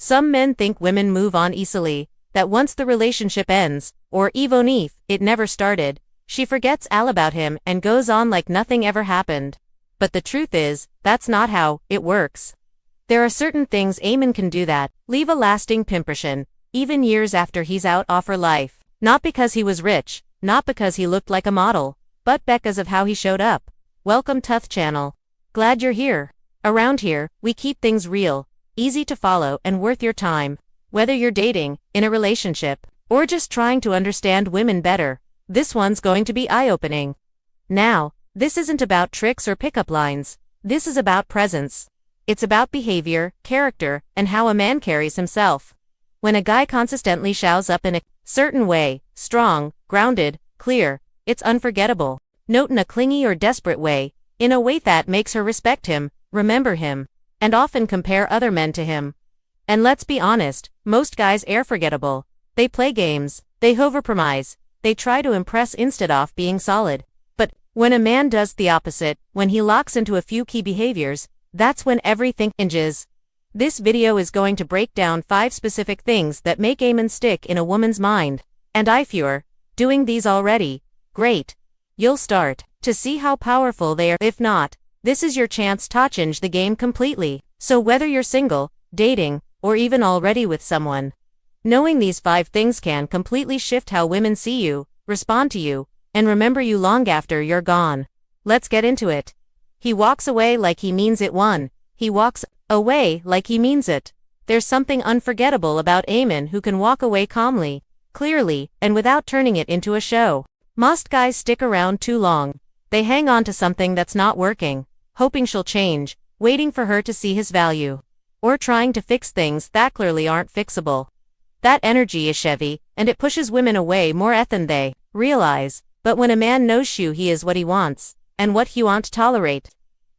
Some men think women move on easily, that once the relationship ends, or even if it never started, she forgets all about him and goes on like nothing ever happened. But the truth is, that's not how it works. There are certain things a man can do that leave a lasting impression, even years after he's out of her life. Not because he was rich, not because he looked like a model, but because of how he showed up. Welcome to the channel. Glad you're here. Around here, we keep things real, easy to follow and worth your time. Whether you're dating, in a relationship, or just trying to understand women better, this one's going to be eye-opening. Now, this isn't about tricks or pickup lines. This is about presence. It's about behavior, character, and how a man carries himself. When a guy consistently shows up in a certain way, strong, grounded, clear, it's unforgettable. Not in a clingy or desperate way, in a way that makes her respect him, remember him, and often compare other men to him. And let's be honest, most guys are forgettable. They play games, they overpromise, they try to impress instead of being solid. But when a man does the opposite, when he locks into a few key behaviors, that's when everything changes. This video is going to break down 5 specific things that make a man stick in a woman's mind. And if you're doing these already, great. You'll start to see how powerful they are. If not, this is your chance to change the game completely. So whether you're single, dating, or even already with someone, knowing these 5 things can completely shift how women see you, respond to you, and remember you long after you're gone. Let's get into it. He walks away like he means it. 1. He walks away like he means it. There's something unforgettable about a man who can walk away calmly, clearly, and without turning it into a show. Most guys stick around too long. They hang on to something that's not working, hoping she'll change, waiting for her to see his value, or trying to fix things that clearly aren't fixable. That energy is heavy, and it pushes women away more than they realize. But when a man knows who he is, what he wants, and what he won't tolerate,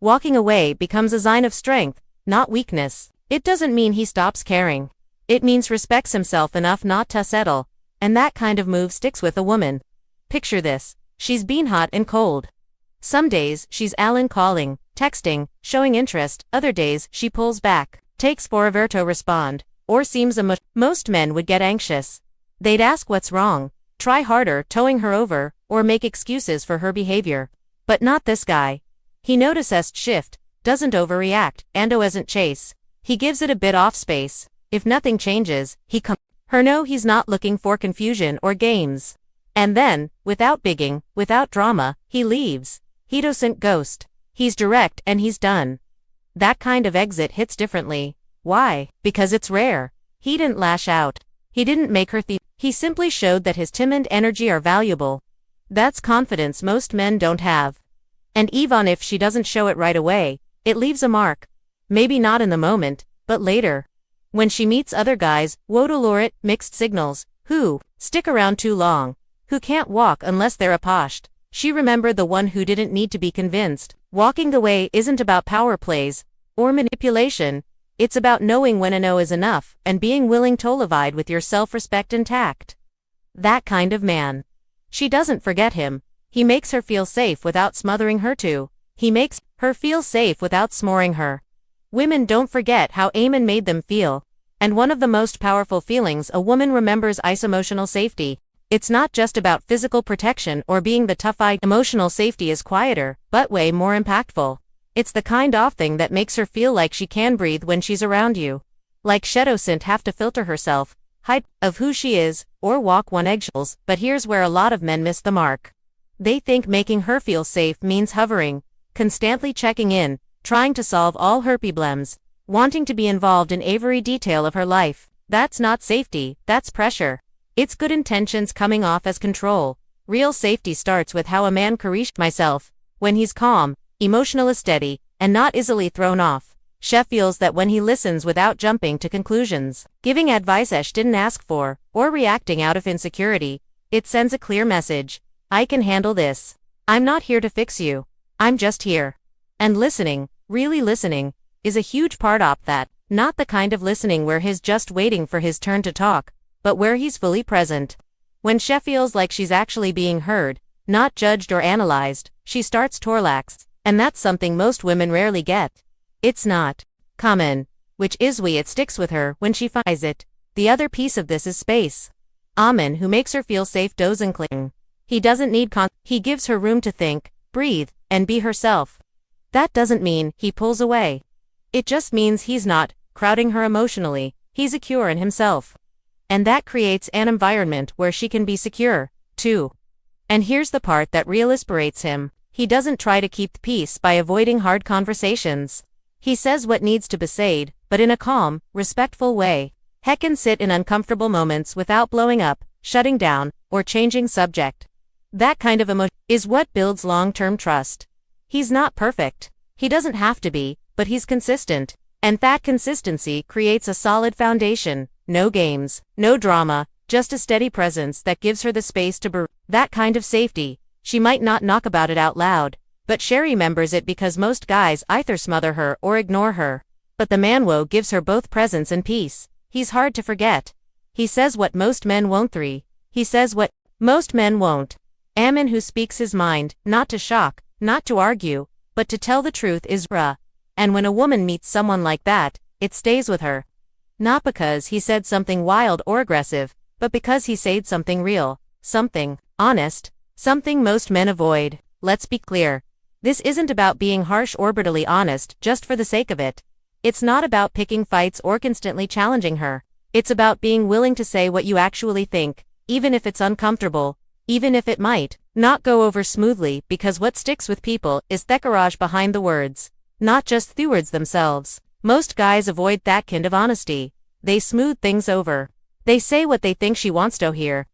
walking away becomes a sign of strength, not weakness. It doesn't mean he stops caring. It means respects himself enough not to settle, and that kind of move sticks with a woman. Picture this. She's been hot and cold. Some days, she's calling, texting, showing interest. Other days, she pulls back, takes forever to respond, or seems most men would get anxious. They'd ask what's wrong, try harder towing her over, or make excuses for her behavior. But not this guy. He notices shift, doesn't overreact, and doesn't chase. He gives it a bit off space. If nothing changes, he her know he's not looking for confusion or games. And then, without bigging, without drama, he leaves. He doesn't ghost. He's direct and he's done. That kind of exit hits differently. Why? Because it's rare. He didn't lash out. He didn't make her think. He simply showed that his time and energy are valuable. That's confidence most men don't have. And even if she doesn't show it right away, it leaves a mark. Maybe not in the moment, but later. When she meets other guys, wodolorate, mixed signals, who stick around too long, who can't walk unless they're apposhed. She remembered the one who didn't need to be convinced. Walking away isn't about power plays or manipulation. It's about knowing when a no is enough and being willing to live with your self-respect intact. That kind of man. She doesn't forget him. He makes her feel safe without smothering her too. He makes her feel safe without smothering her. Women don't forget how a man made them feel. And one of the most powerful feelings a woman remembers is emotional safety. It's not just about physical protection or being the tough-eyed. Emotional safety is quieter, but way more impactful. It's the kind of thing that makes her feel like she can breathe when she's around you. Like she doesn't have to filter herself, hide of who she is, or walk on eggshells. But here's where a lot of men miss the mark. They think making her feel safe means hovering, constantly checking in, trying to solve all her problems, wanting to be involved in every detail of her life. That's not safety, that's pressure. It's good intentions coming off as control. Real safety starts with how a man carries myself. When he's calm, emotionally steady, and not easily thrown off. She feels that when he listens without jumping to conclusions, giving advice she didn't ask for, or reacting out of insecurity, it sends a clear message. I can handle this. I'm not here to fix you. I'm just here. And listening, really listening, is a huge part of that. Not the kind of listening where he's just waiting for his turn to talk, but where he's fully present. When she feels like she's actually being heard, not judged or analyzed, she starts to relax, and that's something most women rarely get. It's not common. which is why it sticks with her when she finds it. The other piece of this is space. A man who makes her feel safe doesn't cling. He doesn't need he gives her room to think, breathe, and be herself. That doesn't mean he pulls away. It just means he's not crowding her emotionally, he's secure in himself. And that creates an environment where she can be secure, too. And here's the part that really liberates him. He doesn't try to keep peace by avoiding hard conversations. He says what needs to be said, but in a calm, respectful way. He can sit in uncomfortable moments without blowing up, shutting down, or changing subject. That kind of emotion is what builds long-term trust. He's not perfect. He doesn't have to be, but he's consistent. And that consistency creates a solid foundation. No games, no drama, just a steady presence that gives her the space to breathe. That kind of safety. She might not knock about it out loud, but she remembers it because most guys either smother her or ignore her. But the man gives her both presence and peace. He's hard to forget. He says what most men won't. He says what most men won't. A man who speaks his mind, not to shock, not to argue, but to tell the truth is rare. And when a woman meets someone like that, it stays with her. Not because he said something wild or aggressive, but because he said something real, something honest, something most men avoid. Let's be clear. This isn't about being harsh or brutally honest just for the sake of it. It's not about picking fights or constantly challenging her. It's about being willing to say what you actually think, even if it's uncomfortable, even if it might not go over smoothly, because what sticks with people is the courage behind the words, not just the words themselves. Most guys avoid that kind of honesty. They smooth things over. They say what they think she wants to hear.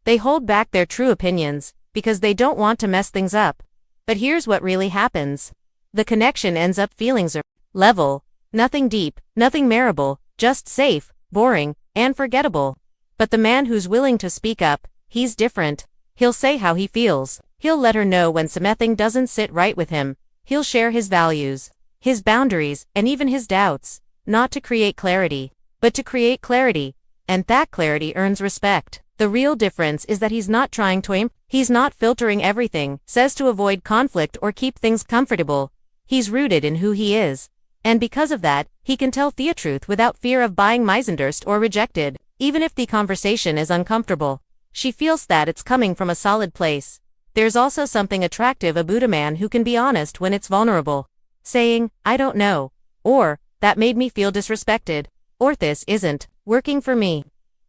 They hold back their true opinions, because they don't want to mess things up. But here's what really happens. The connection ends up feeling level, nothing deep, nothing memorable, just safe, boring, and forgettable. But the man who's willing to speak up, he's different. He'll say how he feels. He'll let her know when something doesn't sit right with him. He'll share his values, his boundaries, and even his doubts, not to create clarity, but to create clarity. And that clarity earns respect. The real difference is that he's not trying to aim, he's not filtering everything, says to avoid conflict or keep things comfortable. He's rooted in who he is. And because of that, he can tell the truth without fear of being misunderstood or rejected, even if the conversation is uncomfortable. She feels that it's coming from a solid place. There's also something attractive about a man who can be honest when it's vulnerable. Saying, I don't know, or, that made me feel disrespected, or this isn't working for me.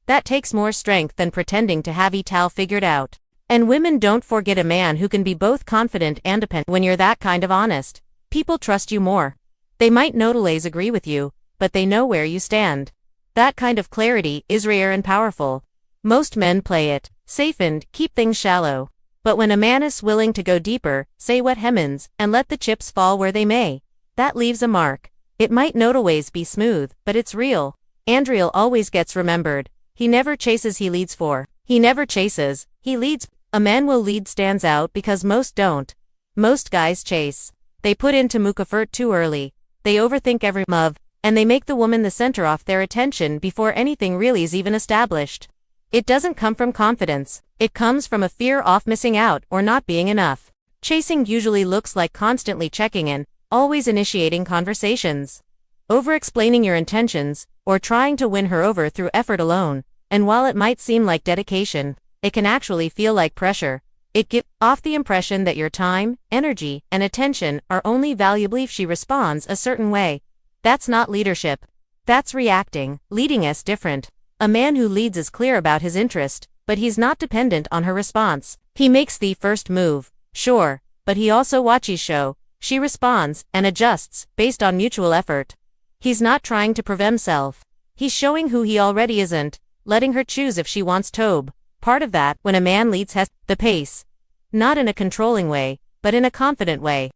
That takes more strength than pretending to have it all figured out. And women don't forget a man who can be both confident and dependent. When you're that kind of honest, people trust you more. They might not always agree with you, but they know where you stand. That kind of clarity is rare and powerful. Most men play it safe and keep things shallow. But when a man is willing to go deeper, say what he means, and let the chips fall where they may, that leaves a mark. It might not always be smooth, but it's real. Andreal always gets remembered. He never chases, he leads for. He never chases, he leads. A man will lead stands out because most don't. Most guys chase. They put into much effort too early. They overthink every move, and they make the woman the center of their attention before anything really is even established. It doesn't come from confidence. It comes from a fear of missing out or not being enough. Chasing usually looks like constantly checking in, always initiating conversations, over-explaining your intentions, or trying to win her over through effort alone. And while it might seem like dedication, it can actually feel like pressure. It gives off the impression that your time, energy, and attention are only valuable if she responds a certain way. That's not leadership. That's reacting. Leading is different. A man who leads is clear about his interest, but he's not dependent on her response. He makes the first move, sure, but he also watches show. She responds and adjusts based on mutual effort. He's not trying to prove himself. He's showing who he already isn't, letting her choose if she wants to. Part of that, when a man leads, has the pace. Not in a controlling way, but in a confident way.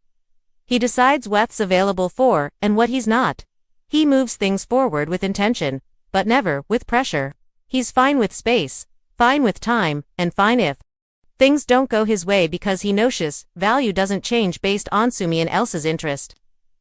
He decides what's available for and what he's not. He moves things forward with intention, but never with pressure. He's fine with space, fine with time, and fine if things don't go his way, because he knows value doesn't change based on someone else's interest.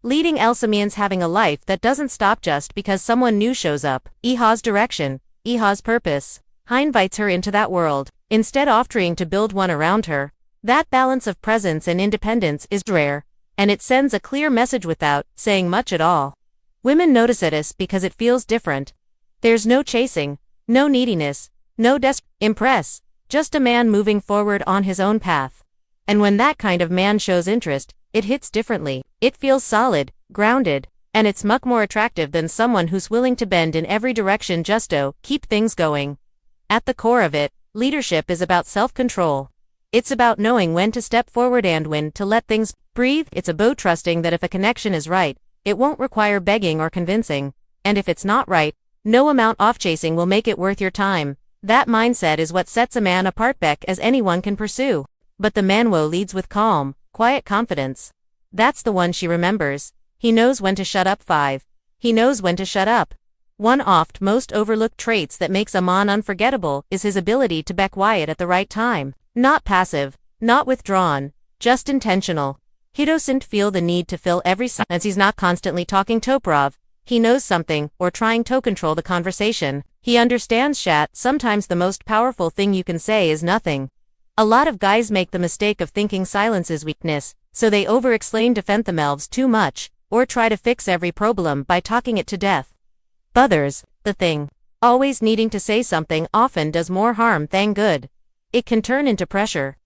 Leading also means having a life that doesn't stop just because someone new shows up. He has direction. He has purpose. He invites her into that world, instead of trying to build one around her. That balance of presence and independence is rare, and it sends a clear message without saying much at all. Women notice this because it feels different. There's no chasing, no neediness, no impress, just a man moving forward on his own path. And when that kind of man shows interest, it hits differently. It feels solid, grounded, and it's much more attractive than someone who's willing to bend in every direction just to keep things going. At the core of it, leadership is about self-control. It's about knowing when to step forward and when to let things breathe. It's about trusting that if a connection is right, it won't require begging or convincing. And if it's not right, no amount of chasing will make it worth your time. That mindset is what sets a man apart as anyone can pursue. But the man who leads with calm, quiet confidence. That's the one she remembers. He knows when to shut up. 5. He knows when to shut up. One oft most overlooked traits that makes a man unforgettable is his ability to be quiet at the right time. Not passive, not withdrawn, just intentional. He doesn't feel the need to fill every silence. He's not constantly talking Toprov. He knows something, or trying to control the conversation. He understands that sometimes the most powerful thing you can say is nothing. A lot of guys make the mistake of thinking silence is weakness, so they over-explain, defend themselves too much, or try to fix every problem by talking it to death. Others, the thing, always needing to say something often does more harm than good. It can turn into pressure.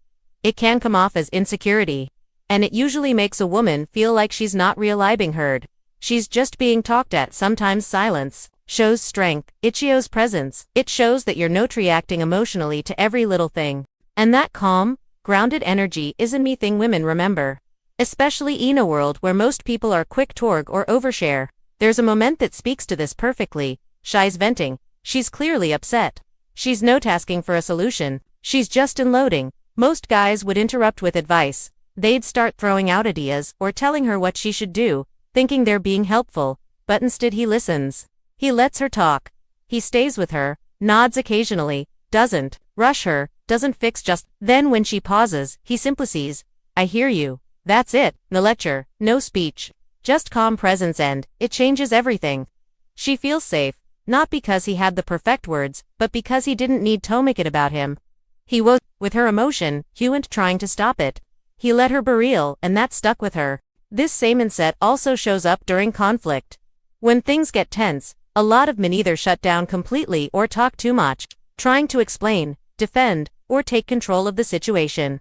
It can come off as insecurity. And it usually makes a woman feel like she's not really being heard. She's just being talked at. Sometimes silence shows strength. It shows presence. It shows that you're not reacting emotionally to every little thing. And that calm, grounded energy isn't anything women remember. Especially in a world where most people are quick to or overshare. There's a moment that speaks to this perfectly. She's venting. She's clearly upset. She's not asking for a solution. She's just unloading. Most guys would interrupt with advice. They'd start throwing out ideas or telling her what she should do, thinking they're being helpful, but instead he listens. He lets her talk. He stays with her, nods occasionally, doesn't rush her, doesn't fix just. Then when she pauses, he simply says, "I hear you." That's it. No lecture, no speech. Just calm presence, and it changes everything. She feels safe, not because he had the perfect words, but because he didn't need to make it about him. He was with her emotion, he wasn't trying to stop it. He let her be real, and that stuck with her. This same mindset also shows up during conflict. When things get tense, a lot of men either shut down completely or talk too much, trying to explain, defend, or take control of the situation.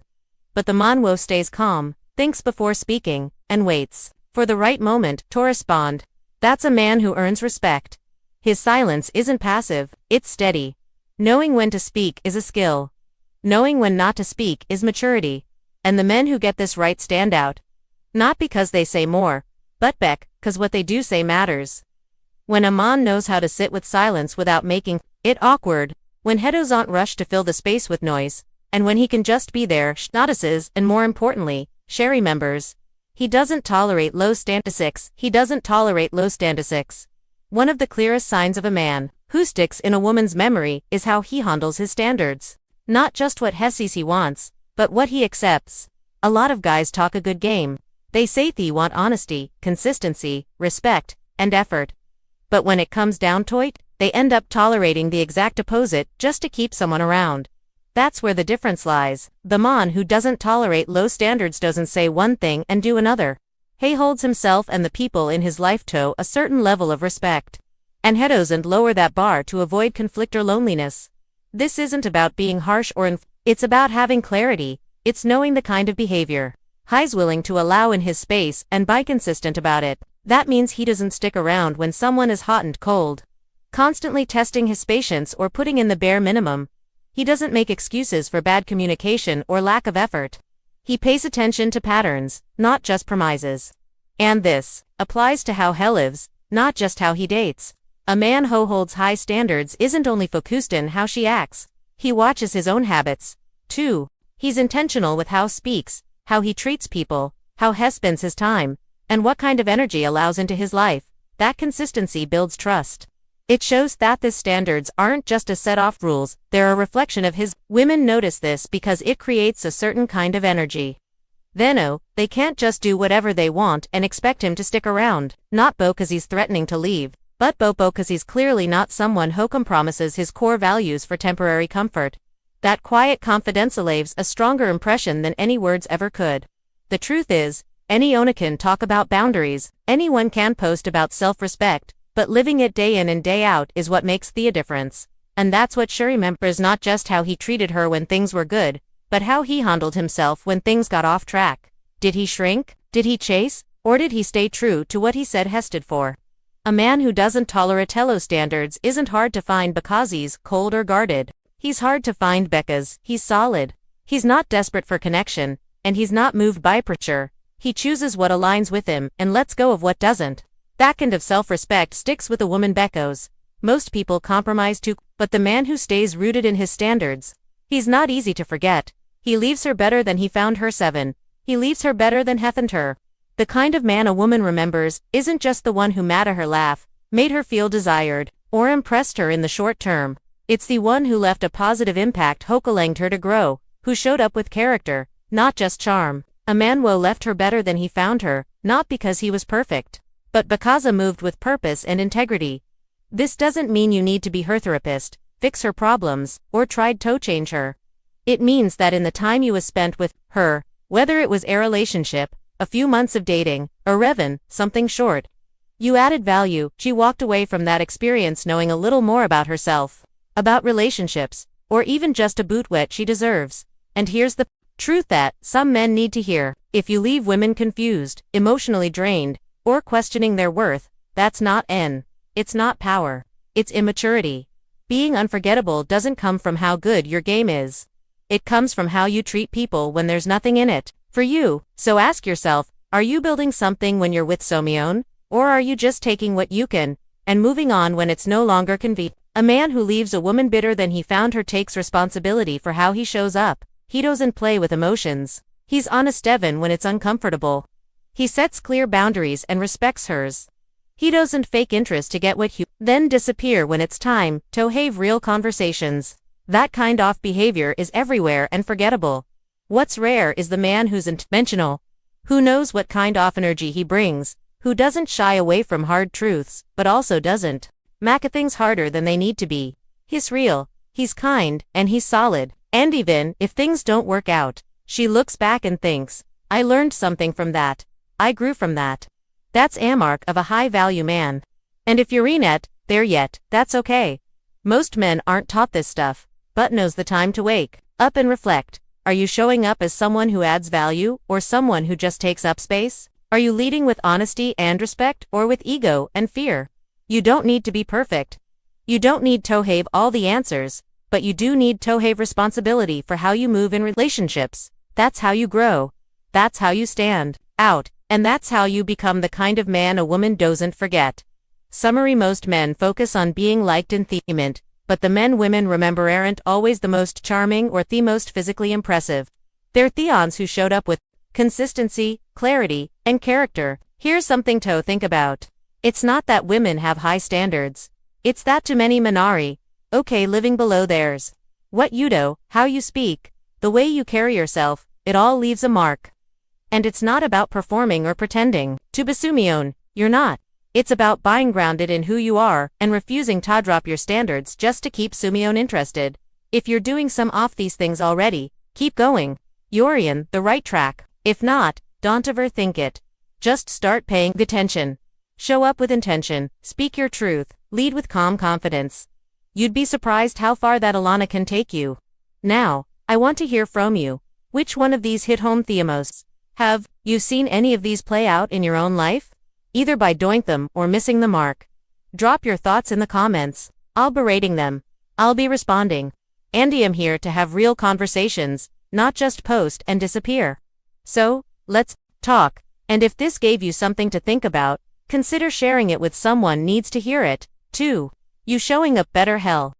But the man who stays calm, thinks before speaking, and waits for the right moment to respond. That's a man who earns respect. His silence isn't passive, it's steady. Knowing when to speak is a skill. Knowing when not to speak is maturity. And the men who get this right stand out. Not because they say more, but because what they do say matters. When a man knows how to sit with silence without making it awkward, when he doesn't rush to fill the space with noise, and when he can just be there, notices, and more importantly, Sherry members. He doesn't tolerate low standards. He doesn't tolerate low standards. One of the clearest signs of a man who sticks in a woman's memory is how he handles his standards. Not just what he sees he wants, but what he accepts. A lot of guys talk a good game. They say they want honesty, consistency, respect, and effort. But when it comes down to it, they end up tolerating the exact opposite just to keep someone around. That's where the difference lies. The man who doesn't tolerate low standards doesn't say one thing and do another. He holds himself and the people in his life to a certain level of respect. And he doesn't lower that bar to avoid conflict or loneliness. This isn't about being harsh or it's about having clarity. It's knowing the kind of behavior he's willing to allow in his space and be consistent about it. That means he doesn't stick around when someone is hot and cold, constantly testing his patience or putting in the bare minimum. He doesn't make excuses for bad communication or lack of effort. He pays attention to patterns, not just promises. And this applies to how he lives, not just how he dates. A man who holds high standards isn't only focused in how she acts. He watches his own habits, too. He's intentional with how he speaks, how he treats people, how he spends his time, and what kind of energy allows into his life. That consistency builds trust. It shows that his standards aren't just a set of rules, they're a reflection of his. Women notice this because it creates a certain kind of energy. Then they can't just do whatever they want and expect him to stick around, not because he's threatening to leave, but because he's clearly not someone who compromises his core values for temporary comfort. That quiet confidence leaves a stronger impression than any words ever could. The truth is, Anyone can talk about boundaries, anyone can post about self-respect, but living it day in and day out is what makes the difference. And that's what she remembers, not just how he treated her when things were good, but how he handled himself when things got off track. Did he shrink? Did he chase? Or did he stay true to what he said he stood for? A man who doesn't tolerate low standards isn't hard to find because he's cold or guarded. He's hard to find because he's solid. He's not desperate for connection, and he's not moved by pressure. He chooses what aligns with him and lets go of what doesn't. That kind of self-respect sticks with a woman Beckos. Most people compromise too, but the man who stays rooted in his standards, he's not easy to forget. He leaves her better than he found her. 7. He leaves her better than he found her. The kind of man a woman remembers isn't just the one who made her laugh, made her feel desired, or impressed her in the short term. It's the one who left a positive impact, who allowed her to grow, who showed up with character, not just charm. A man who left her better than he found her, not because he was perfect, but because he moved with purpose and integrity. This doesn't mean you need to be her therapist, fix her problems, or tried to change her. It means that in the time you spent with her, whether it was a relationship, a few months of dating, or even something short, you added value. She walked away from that experience knowing a little more about herself, about relationships, or even just a boot what she deserves. And here's the truth that some men need to hear. If you leave women confused, emotionally drained, or questioning their worth, that's not it's not power. It's immaturity. Being unforgettable doesn't come from how good your game is. It comes from how you treat people when there's nothing in it for you. So ask yourself, are you building something when you're with someone? Or are you just taking what you can and moving on when it's no longer convenient? A man who leaves a woman bitter than he found her takes responsibility for how he shows up. He doesn't play with emotions. He's honest even when it's uncomfortable. He sets clear boundaries and respects hers. He doesn't fake interest to get what you then disappear when it's time to have real conversations. That kind of behavior is everywhere and forgettable. What's rare is the man who's intentional, who knows what kind of energy he brings, who doesn't shy away from hard truths, but also doesn't make things harder than they need to be. He's real, he's kind, and he's solid. And even if things don't work out, she looks back and thinks, I learned something from that. I grew from that. That's a mark of a high-value man. And if you're not there yet, that's okay. Most men aren't taught this stuff, but knows the time to wake up and reflect. Are you showing up as someone who adds value, or someone who just takes up space? Are you leading with honesty and respect, or with ego and fear? You don't need to be perfect. You don't need to have all the answers, but you do need to have responsibility for how you move in relationships. That's how you grow. That's how you stand out. And that's how you become the kind of man a woman doesn't forget. Summary: most men focus on being liked and themed, but the men women remember aren't always the most charming or the most physically impressive. They're the ones who showed up with consistency, clarity, and character. Here's something to think about. It's not that women have high standards. It's that too many men are okay living below theirs. What you do, how you speak, the way you carry yourself, it all leaves a mark. And it's not about performing or pretending to be someone you're not. It's about being grounded in who you are and refusing to drop your standards just to keep someone interested. If you're doing some of these things already, keep going. You're in the right track. If not, don't overthink it. Just start paying attention. Show up with intention, speak your truth, lead with calm confidence. You'd be surprised how far that Alana can take you. Now, I want to hear from you. Which one of these hit home themes? Have you seen any of these play out in your own life? Either by doing them or missing the mark. Drop your thoughts in the comments. I'll be rating them. I'll be responding. Andy, I'm here to have real conversations, not just post and disappear. So, let's talk. And if this gave you something to think about, consider sharing it with someone needs to hear it, too. You showing up better hell.